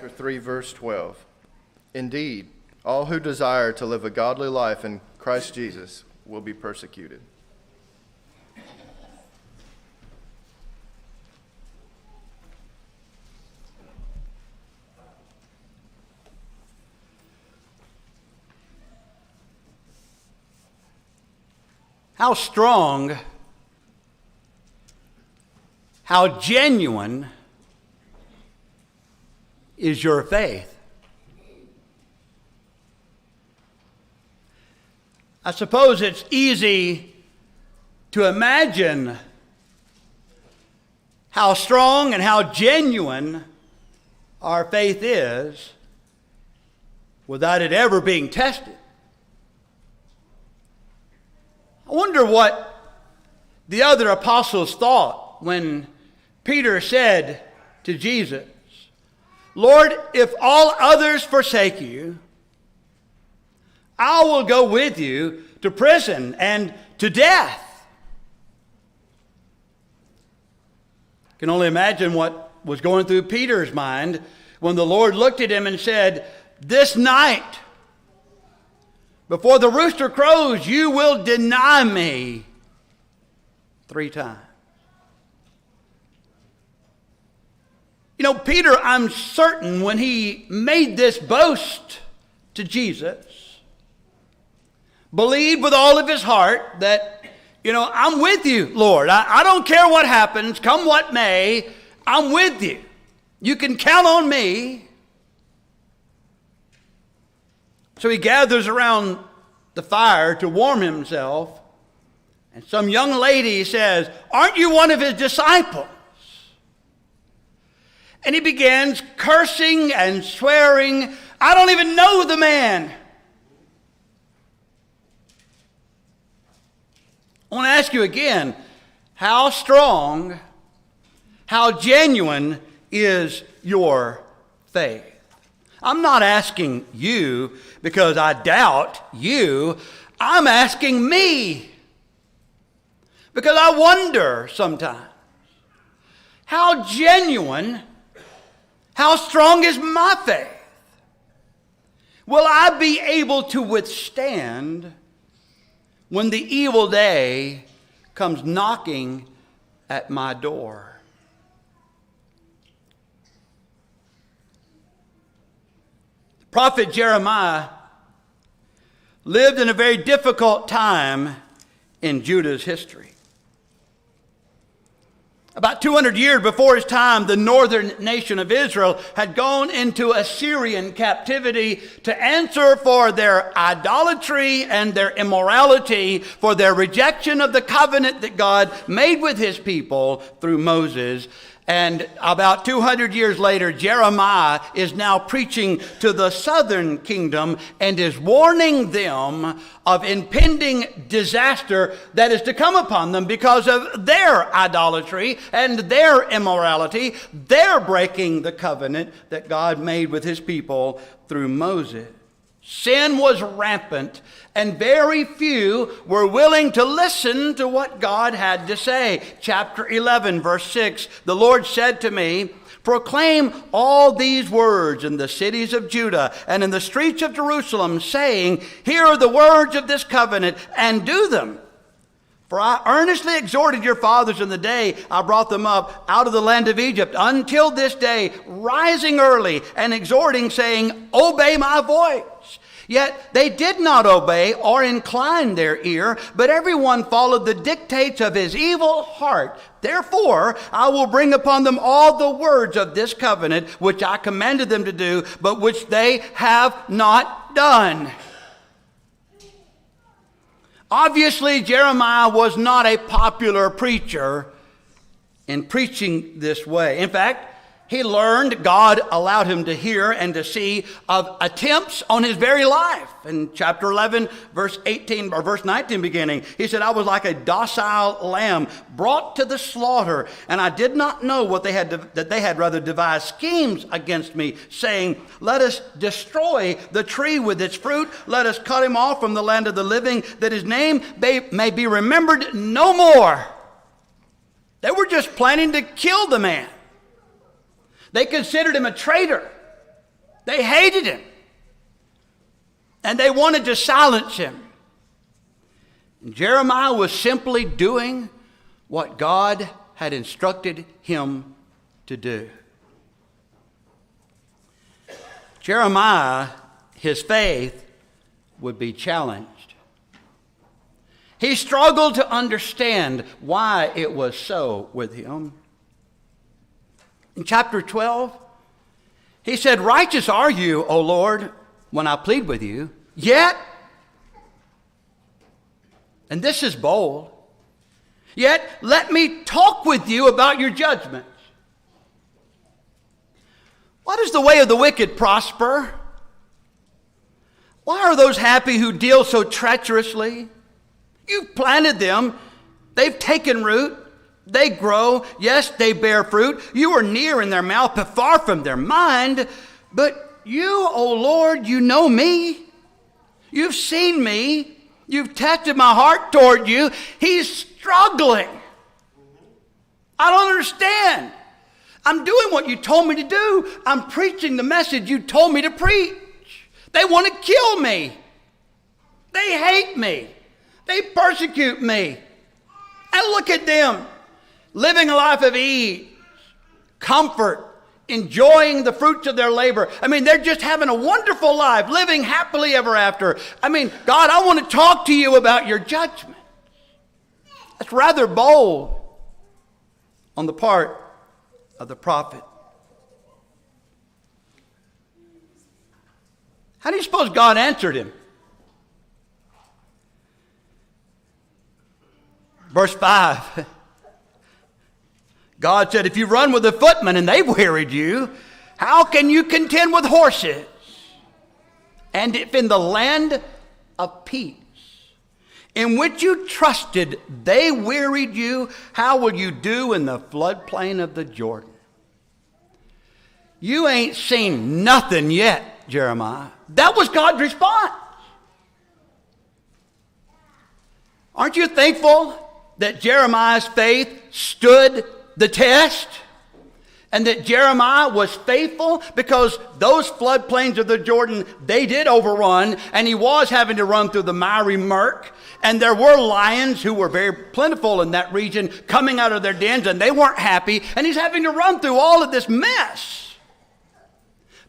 chapter 3, verse 12. Indeed, all who desire to live a godly life in Christ Jesus will be persecuted. How strong, how genuine is your faith? I suppose it's easy to imagine how strong and how genuine our faith is without it ever being tested. I wonder what the other apostles thought when Peter said to Jesus, "Lord, if all others forsake you, I will go with you to prison and to death." I can only imagine what was going through Peter's mind when the Lord looked at him and said, "This night, before the rooster crows, you will deny me 3 times. You know, Peter, I'm certain when he made this boast to Jesus, believed with all of his heart that, I'm with you, Lord. I don't care what happens, come what may, I'm with you. You can count on me. So he gathers around the fire to warm himself, and some young lady says, "Aren't you one of his disciples?" And he begins cursing and swearing, "I don't even know the man." I want to ask you again, how strong, how genuine is your faith? I'm not asking you because I doubt you. I'm asking me because I wonder sometimes, how genuine, how strong is my faith? Will I be able to withstand when the evil day comes knocking at my door? Prophet Jeremiah lived in a very difficult time in Judah's history. About 200 years before his time, the northern nation of Israel had gone into Assyrian captivity to answer for their idolatry and their immorality, for their rejection of the covenant that God made with his people through Moses. And about 200 years later, Jeremiah is now preaching to the southern kingdom and is warning them of impending disaster that is to come upon them because of their idolatry and their immorality. They're breaking the covenant that God made with his people through Moses. Sin was rampant, and very few were willing to listen to what God had to say. Chapter 11, verse 6, the Lord said to me, "Proclaim all these words in the cities of Judah and in the streets of Jerusalem, saying, Hear are the words of this covenant, and do them. For I earnestly exhorted your fathers in the day I brought them up out of the land of Egypt, until this day, rising early and exhorting, saying, Obey my voice. Yet they did not obey or incline their ear, but everyone followed the dictates of his evil heart. Therefore, I will bring upon them all the words of this covenant, which I commanded them to do, but which they have not done." Obviously, Jeremiah was not a popular preacher in preaching this way. In fact, he learned, God allowed him to hear and to see of attempts on his very life. In chapter 11, verse 18 or verse 19 beginning, he said, "I was like a docile lamb brought to the slaughter, and I did not know what they had devised schemes against me, saying, Let us destroy the tree with its fruit. Let us cut him off from the land of the living, that his name may be remembered no more." They were just planning to kill the man. They considered him a traitor. They hated him. And they wanted to silence him. And Jeremiah was simply doing what God had instructed him to do. Jeremiah, his faith would be challenged. He struggled to understand why it was so with him. In chapter 12, he said, "Righteous are you, O Lord, when I plead with you, yet," and this is bold, "yet let me talk with you about your judgments. Why does the way of the wicked prosper? Why are those happy who deal so treacherously? You've planted them, they've taken root, they grow, yes, they bear fruit. You are near in their mouth, but far from their mind. But you, O Lord, you know me. You've seen me. You've tested my heart toward you." He's struggling. I don't understand. I'm doing what you told me to do. I'm preaching the message you told me to preach. They want to kill me. They hate me. They persecute me. And look at them, living a life of ease, comfort, enjoying the fruits of their labor. I mean, they're just having a wonderful life, living happily ever after. I mean, God, I want to talk to you about your judgment. That's rather bold on the part of the prophet. How do you suppose God answered him? Verse 5. God said, "If you run with the footmen and they've wearied you, how can you contend with horses? And if in the land of peace, in which you trusted, they wearied you, how will you do in the floodplain of the Jordan?" You ain't seen nothing yet, Jeremiah. That was God's response. Aren't you thankful that Jeremiah's faith stood the test? And that Jeremiah was faithful, because those floodplains of the Jordan, they did overrun, and he was having to run through the miry murk. And there were lions who were very plentiful in that region coming out of their dens, and they weren't happy. And he's having to run through all of this mess.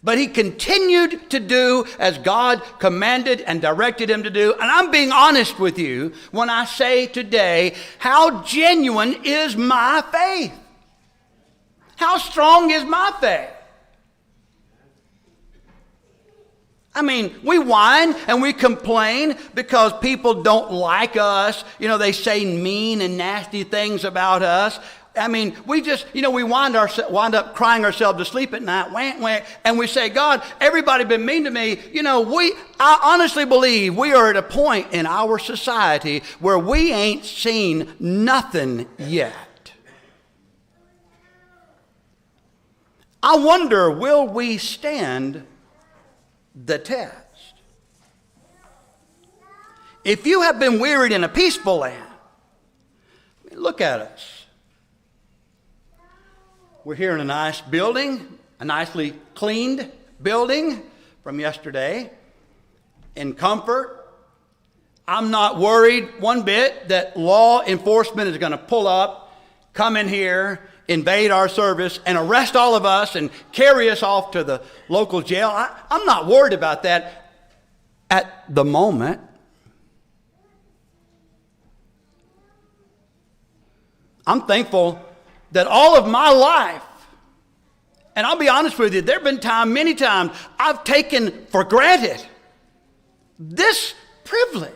But he continued to do as God commanded and directed him to do. And I'm being honest with you when I say today, how genuine is my faith? How strong is my faith? I mean, we whine and we complain because people don't like us. You know, they say mean and nasty things about us. I mean, we just, we wind up crying ourselves to sleep at night, and we say, "God, everybody been mean to me." I honestly believe we are at a point in our society where we ain't seen nothing yet. I wonder, will we stand the test? If you have been wearied in a peaceful land, look at us. We're here in a nice building, a nicely cleaned building from yesterday, in comfort. I'm not worried one bit that law enforcement is going to pull up, come in here, invade our service, and arrest all of us and carry us off to the local jail. I'm not worried about that at the moment. I'm thankful that all of my life, and I'll be honest with you, there have been many times, I've taken for granted this privilege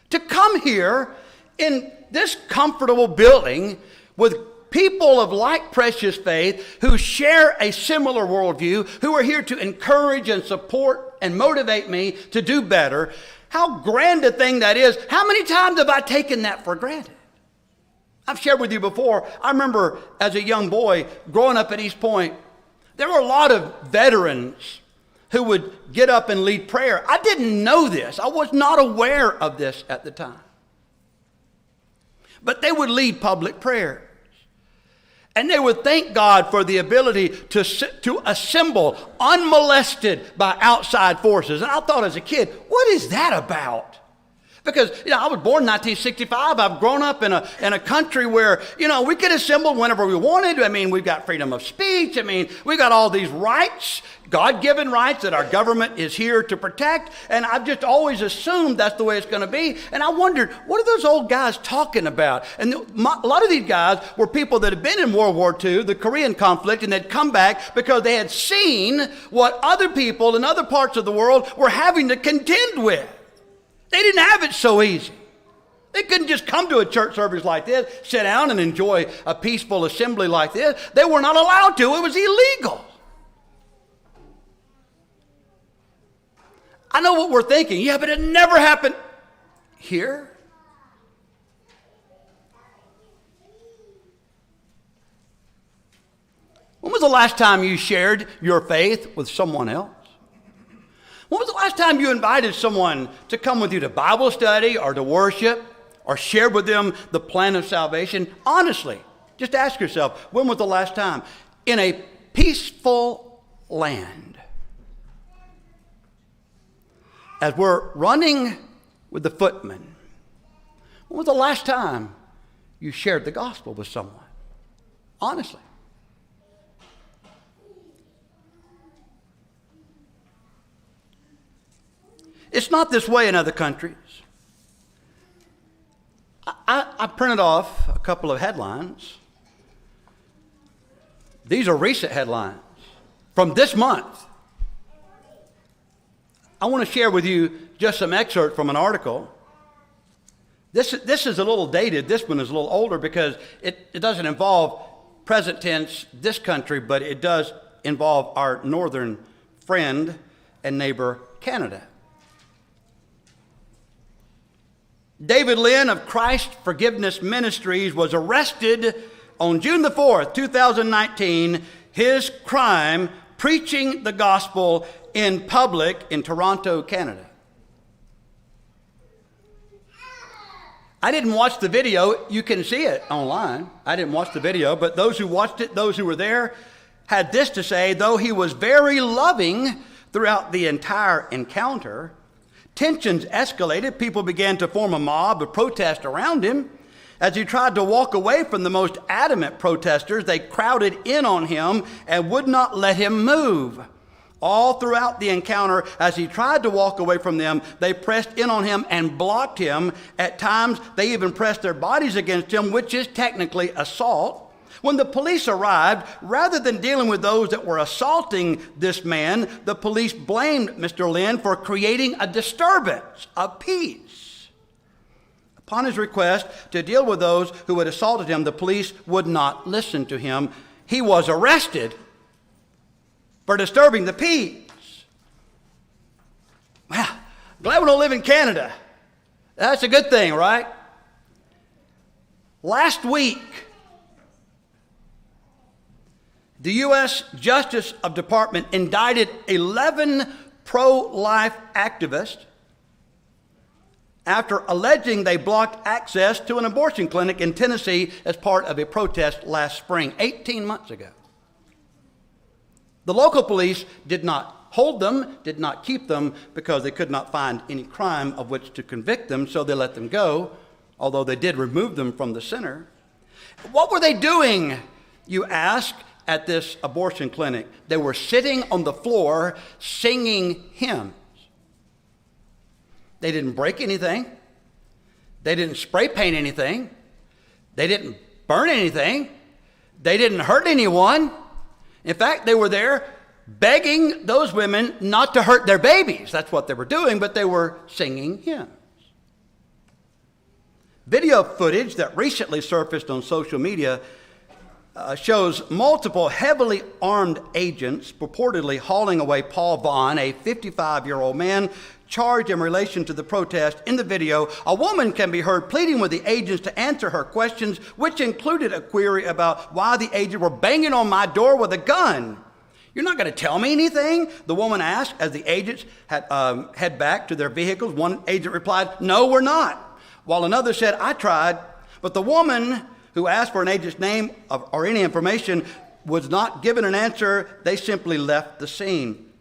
to come here in this comfortable building with people of like precious faith who share a similar worldview, who are here to encourage and support and motivate me to do better. How grand a thing that is. How many times have I taken that for granted? I've shared with you before, I remember as a young boy growing up at East Point, there were a lot of veterans who would get up and lead prayer. I didn't know this. I was not aware of this at the time. But they would lead public prayers. And they would thank God for the ability to assemble unmolested by outside forces. And I thought as a kid, what is that about? Because, I was born in 1965. I've grown up in a country where, we could assemble whenever we wanted. I mean, we've got freedom of speech. I mean, we've got all these rights, God-given rights that our government is here to protect. And I've just always assumed that's the way it's going to be. And I wondered, what are those old guys talking about? And a lot of these guys were people that had been in World War II, the Korean conflict, and they'd come back because they had seen what other people in other parts of the world were having to contend with. They didn't have it so easy. They couldn't just come to a church service like this, sit down and enjoy a peaceful assembly like this. They were not allowed to. It was illegal. I know what we're thinking. Yeah, but it never happened here. When was the last time you shared your faith with someone else? When was the last time you invited someone to come with you to Bible study or to worship or shared with them the plan of salvation? Honestly, just ask yourself, when was the last time? In a peaceful land. As we're running with the footmen, when was the last time you shared the gospel with someone? Honestly. It's not this way in other countries. I printed off a couple of headlines. These are recent headlines from this month. I want to share with you just some excerpt from an article. This is a little dated. This one is a little older because it doesn't involve present tense this country, but it does involve our northern friend and neighbor, Canada. David Lynn of Christ Forgiveness Ministries was arrested on June the 4th, 2019. His crime, preaching the gospel in public in Toronto, Canada. I didn't watch the video. You can see it online. I didn't watch the video, but those who watched it, those who were there, had this to say: though he was very loving throughout the entire encounter, tensions escalated. People began to form a mob of protest around him. As he tried to walk away from the most adamant protesters, they crowded in on him and would not let him move. All throughout the encounter, as he tried to walk away from them, they pressed in on him and blocked him. At times, they even pressed their bodies against him, which is technically assault. When the police arrived, rather than dealing with those that were assaulting this man, the police blamed Mr. Lynn for creating a disturbance of peace. Upon his request to deal with those who had assaulted him, the police would not listen to him. He was arrested for disturbing the peace. Well, glad we don't live in Canada. That's a good thing, right? Last week, the U.S. Justice Department indicted 11 pro-life activists after alleging they blocked access to an abortion clinic in Tennessee as part of a protest last spring, 18 months ago. The local police did not hold them, did not keep them, because they could not find any crime of which to convict them, so they let them go, although they did remove them from the center. What were they doing, you ask, at this abortion clinic? They were sitting on the floor singing hymns. They didn't break anything. They didn't spray paint anything. They didn't burn anything. They didn't hurt anyone. In fact, they were there begging those women not to hurt their babies. That's what they were doing, but they were singing hymns. Video footage that recently surfaced on social media shows multiple heavily armed agents purportedly hauling away Paul Vaughn, a 55-year-old man charged in relation to the protest. In the video, a woman can be heard pleading with the agents to answer her questions, which included a query about why the agents were banging on my door with a gun. You're not going to tell me anything? The woman asked as the agents head back to their vehicles. One agent replied, "No, we're not," while another said, "I tried." But the woman who asked for an agent's name or any information, was not given an answer. They simply left the scene.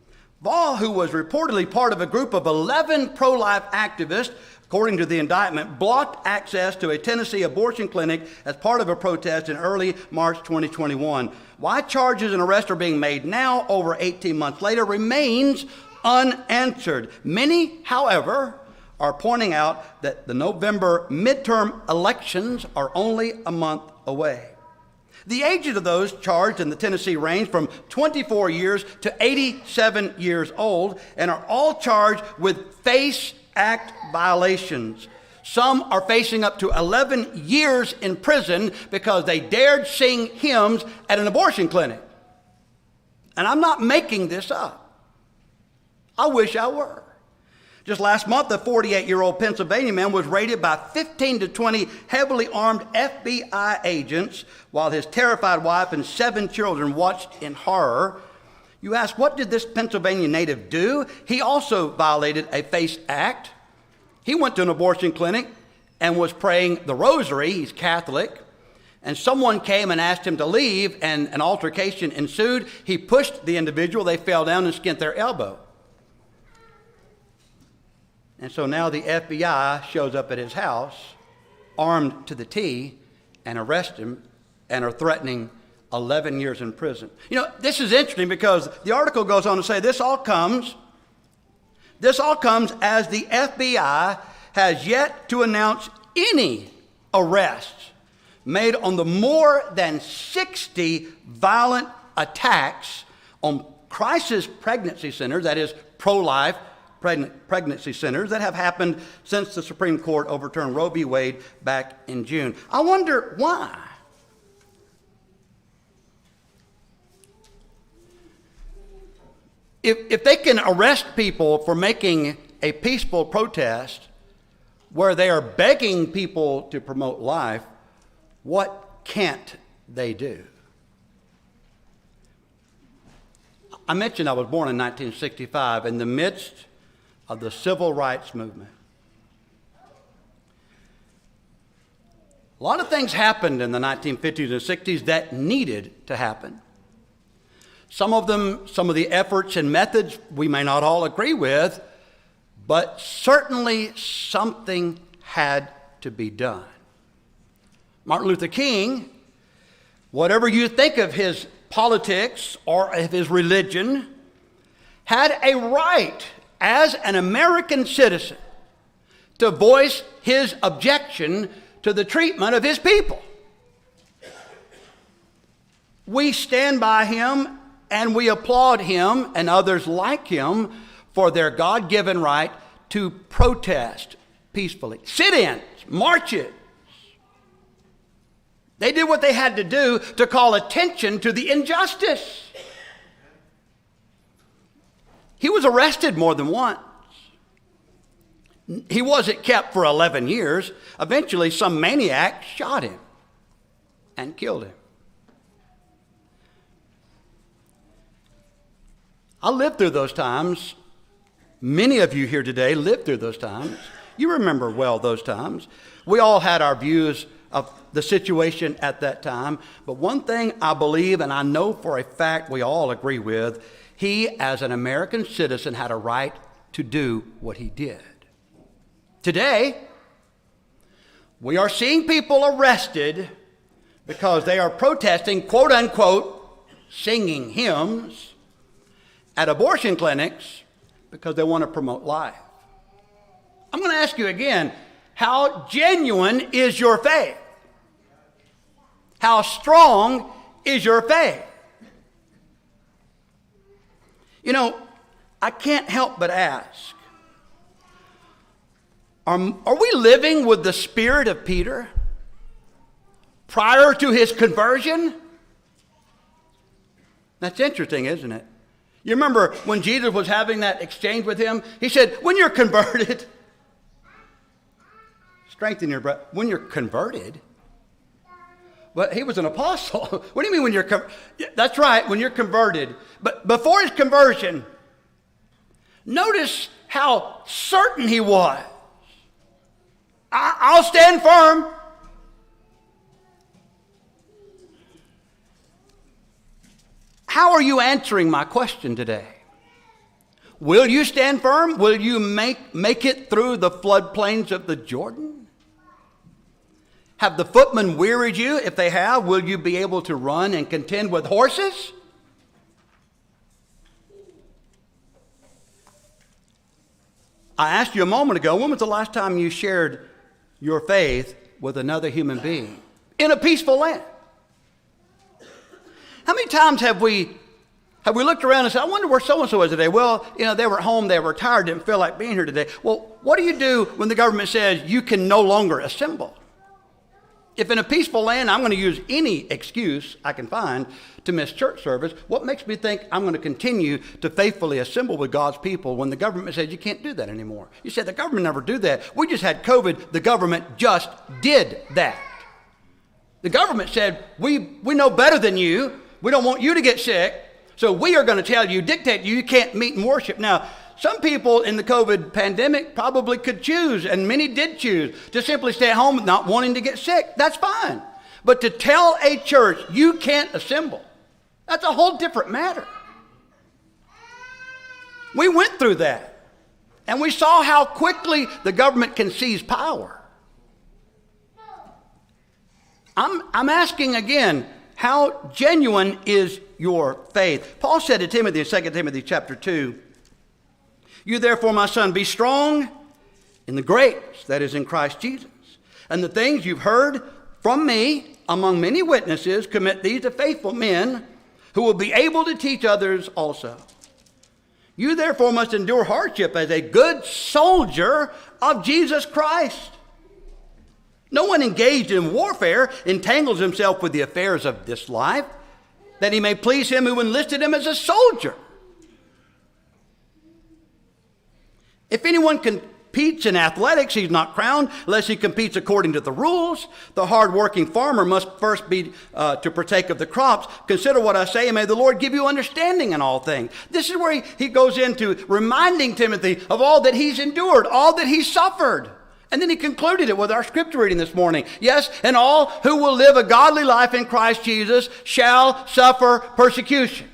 Vaughn, who was reportedly part of a group of 11 pro-life activists, according to the indictment, blocked access to a Tennessee abortion clinic as part of a protest in early March 2021. Why charges and arrests are being made now, over 18 months later, remains unanswered. Many, however, are pointing out that the November midterm elections are only a month away. The ages of those charged in the Tennessee range from 24 years to 87 years old and are all charged with FACE Act violations. Some are facing up to 11 years in prison because they dared sing hymns at an abortion clinic. And I'm not making this up. I wish I were. Just last month, a 48-year-old Pennsylvania man was raided by 15 to 20 heavily armed FBI agents while his terrified wife and 7 children watched in horror. You ask, what did this Pennsylvania native do? He also violated a FACE Act. He went to an abortion clinic and was praying the rosary. He's Catholic. And someone came and asked him to leave, and an altercation ensued. He pushed the individual. They fell down and skinned their elbow. And so now the FBI shows up at his house, armed to the T, and arrest him and are threatening 11 years in prison. You know, this is interesting because the article goes on to say this all comes as the FBI has yet to announce any arrests made on the more than 60 violent attacks on crisis pregnancy centers, that is pro-life pregnancy centers, that have happened since the Supreme Court overturned Roe v. Wade back in June. I wonder why. If they can arrest people for making a peaceful protest where they are begging people to promote life, what can't they do? I mentioned I was born in 1965 in the midst of the civil rights movement. A lot of things happened in the 1950s and 60s that needed to happen. Some of the efforts and methods we may not all agree with, but certainly something had to be done. Martin Luther King, whatever you think of his politics or of his religion, had a right as an American citizen to voice his objection to the treatment of his people. We stand by him and we applaud him and others like him for their God-given right to protest peacefully. Sit-ins, marches. They did what they had to do to call attention to the injustice. He was arrested more than once. He wasn't kept for 11 years. Eventually, some maniac shot him and killed him. I lived through those times. Many of you here today lived through those times. You remember well those times. We all had our views of the situation at that time. But one thing I believe, and I know for a fact we all agree with, he, as an American citizen, had a right to do what he did. Today, we are seeing people arrested because they are protesting, quote unquote, singing hymns at abortion clinics because they want to promote life. I'm going to ask you again, how genuine is your faith? How strong is your faith? You know, I can't help but ask, are we living with the spirit of Peter prior to his conversion? That's interesting, isn't it? You remember when Jesus was having that exchange with him? He said, when you're converted, strengthen your breath. When you're converted? But he was an apostle. What do you mean when you're That's right, when you're converted. But before his conversion, notice how certain he was. I'll stand firm. How are you answering my question today? Will you stand firm? Will you make it through the floodplains of the Jordan? Have the footmen wearied you? If they have, will you be able to run and contend with horses? I asked you a moment ago, when was the last time you shared your faith with another human being in a peaceful land? How many times have we looked around and said, I wonder where so-and-so is today? Well, they were at home, they were tired, didn't feel like being here today. Well, what do you do when the government says you can no longer assemble? If in a peaceful land, I'm going to use any excuse I can find to miss church service, what makes me think I'm going to continue to faithfully assemble with God's people when the government says you can't do that anymore? You said the government never do that. We just had COVID. The government just did that. The government said, we know better than you. We don't want you to get sick. So we are going to tell you, dictate you can't meet and worship. Now, some people in the COVID pandemic probably could choose, and many did choose, to simply stay at home not wanting to get sick. That's fine. But to tell a church you can't assemble, that's a whole different matter. We went through that, and we saw how quickly the government can seize power. I'm asking again, how genuine is your faith? Paul said to Timothy in 2 Timothy chapter 2, you therefore, my son, be strong in the grace that is in Christ Jesus. And the things you've heard from me among many witnesses, commit these to faithful men who will be able to teach others also. You therefore must endure hardship as a good soldier of Jesus Christ. No one engaged in warfare entangles himself with the affairs of this life, that he may please him who enlisted him as a soldier. If anyone competes in athletics, he's not crowned unless he competes according to the rules. The hard-working farmer must first be to partake of the crops. Consider what I say, and may the Lord give you understanding in all things. This is where he goes into reminding Timothy of all that he's endured, all that he's suffered. And then he concluded it with our scripture reading this morning. Yes, and all who will live a godly life in Christ Jesus shall suffer persecution.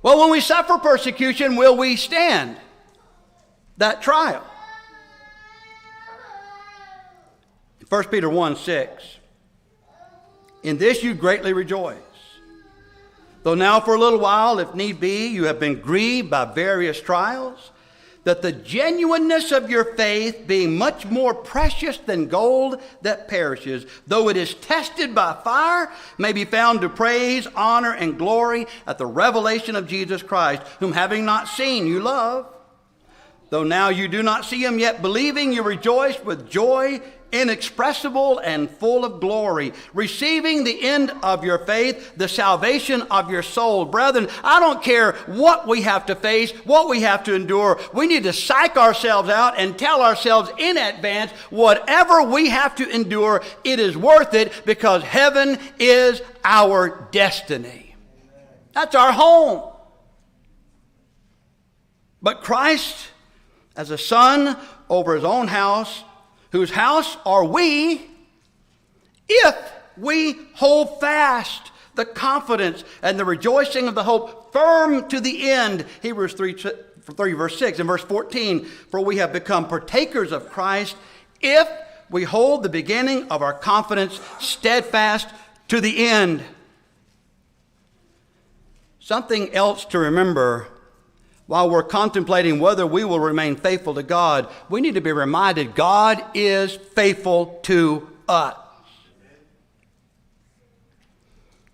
Well, when we suffer persecution, will we stand that trial? 1 Peter 1:6. In this you greatly rejoice. Though now for a little while, if need be, you have been grieved by various trials, that the genuineness of your faith, being much more precious than gold that perishes, though it is tested by fire, may be found to praise, honor, and glory at the revelation of Jesus Christ, whom having not seen you love. Though now you do not see him, yet believing you rejoice with joy inexpressible and full of glory, receiving the end of your faith, the salvation of your soul. Brethren, I don't care what we have to face, what we have to endure. We need to psych ourselves out and tell ourselves in advance, whatever we have to endure, it is worth it, because heaven is our destiny. That's our home. But Christ, as a son over his own house, whose house are we, if we hold fast the confidence and the rejoicing of the hope firm to the end. Hebrews 3 verse 6 and verse 14, for we have become partakers of Christ if we hold the beginning of our confidence steadfast to the end. Something else to remember while we're contemplating whether we will remain faithful to God, we need to be reminded God is faithful to us.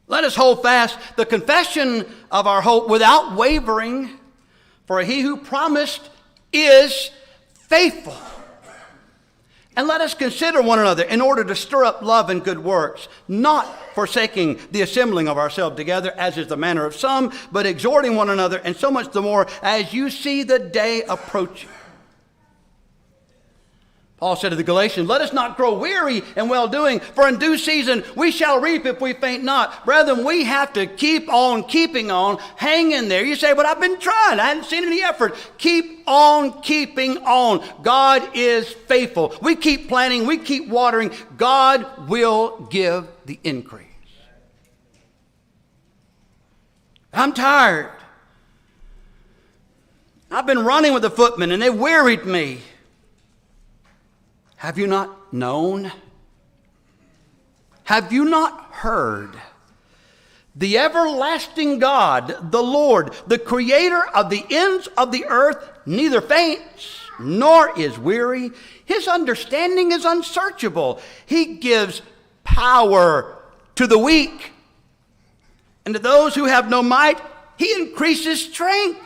Let us hold fast the confession of our hope without wavering, for he who promised is faithful. And let us consider one another in order to stir up love and good works, not forsaking the assembling of ourselves together, as is the manner of some, but exhorting one another, and so much the more as you see the day approaching. Paul said to the Galatians, let us not grow weary in well-doing, for in due season we shall reap if we faint not. Brethren, we have to keep on keeping on, hang in there. You say, but I've been trying. I hadn't seen any effort. Keep on keeping on. God is faithful. We keep planting. We keep watering. God will give the increase. I'm tired. I've been running with the footmen and they wearied me. Have you not known? Have you not heard? The everlasting God, the Lord, the creator of the ends of the earth, neither faints nor is weary. His understanding is unsearchable. He gives power to the weak, and to those who have no might, he increases strength.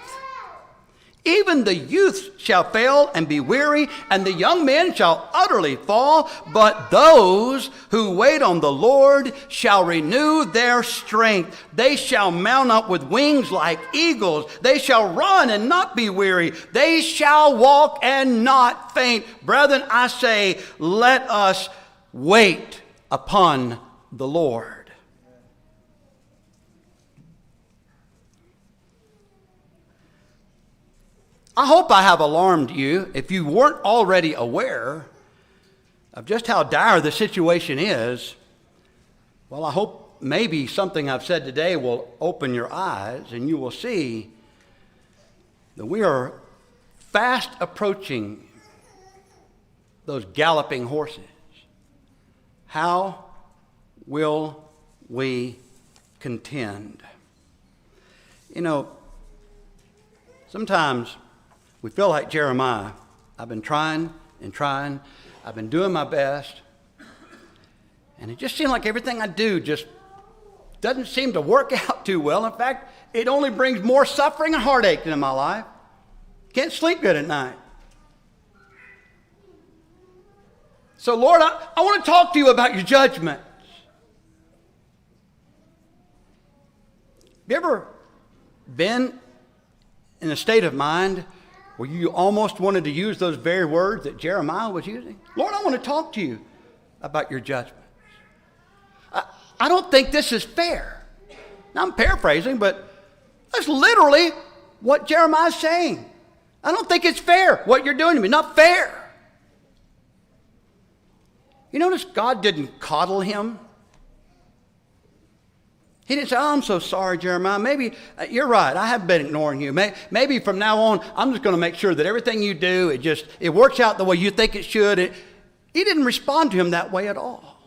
Even the youth shall fail and be weary, and the young men shall utterly fall. But those who wait on the Lord shall renew their strength. They shall mount up with wings like eagles. They shall run and not be weary. They shall walk and not faint. Brethren, I say, let us wait upon the Lord. I hope I have alarmed you, if you weren't already aware of just how dire the situation is. Well, I hope maybe something I've said today will open your eyes and you will see that we are fast approaching those galloping horses. How will we contend? You know, sometimes we feel like Jeremiah. I've been trying and trying. I've been doing my best. And it just seems like everything I do just doesn't seem to work out too well. In fact, it only brings more suffering and heartache into my life. Can't sleep good at night. So, Lord, I want to talk to you about your judgments. Have you ever been in a state of mind where you almost wanted to use those very words that Jeremiah was using? Lord, I want to talk to you about your judgments. I don't think this is fair. Now, I'm paraphrasing, but that's literally what Jeremiah's saying. I don't think it's fair what you're doing to me. Not fair. You notice God didn't coddle him. He didn't say, oh, I'm so sorry, Jeremiah. Maybe you're right. I have been ignoring you. Maybe from now on, I'm just going to make sure that everything you do, it works out the way you think it should. He didn't respond to him that way at all.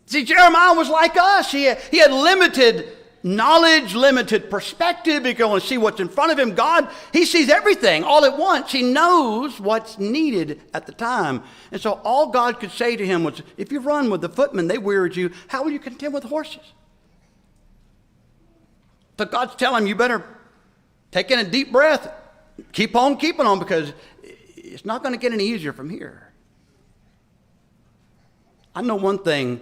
See, Jeremiah was like us. He had limited knowledge, limited perspective. He can only see what's in front of him. God, he sees everything all at once. He knows what's needed at the time. And so all God could say to him was, if you run with the footmen, they wearied you, how will you contend with horses? So God's telling him, you better take in a deep breath, keep on keeping on, because it's not going to get any easier from here. I know one thing.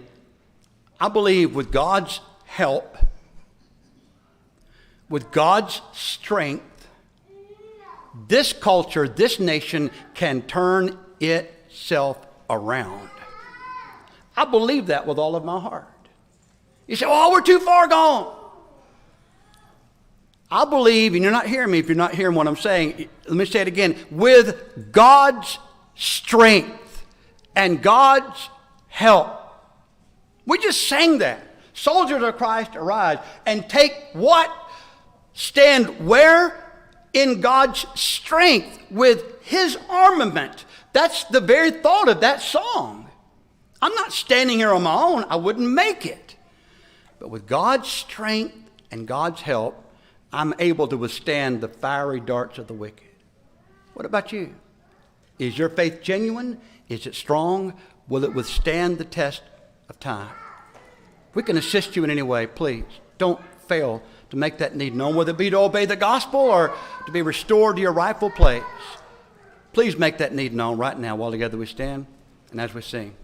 I believe with God's help, with God's strength, this culture, this nation can turn itself around. I believe that with all of my heart. You say, oh, we're too far gone. I believe, and you're not hearing me if you're not hearing what I'm saying. Let me say it again. With God's strength and God's help. We just sang that. Soldiers of Christ, arise and take what? Stand where? In God's strength, with his armament. That's the very thought of that song. I'm not standing here on my own. I wouldn't make it. But with God's strength and God's help, I'm able to withstand the fiery darts of the wicked. What about you? Is your faith genuine? Is it strong? Will it withstand the test of time? If we can assist you in any way, please don't fail to make that need known, whether it be to obey the gospel or to be restored to your rightful place. Please make that need known right now while together we stand and as we sing.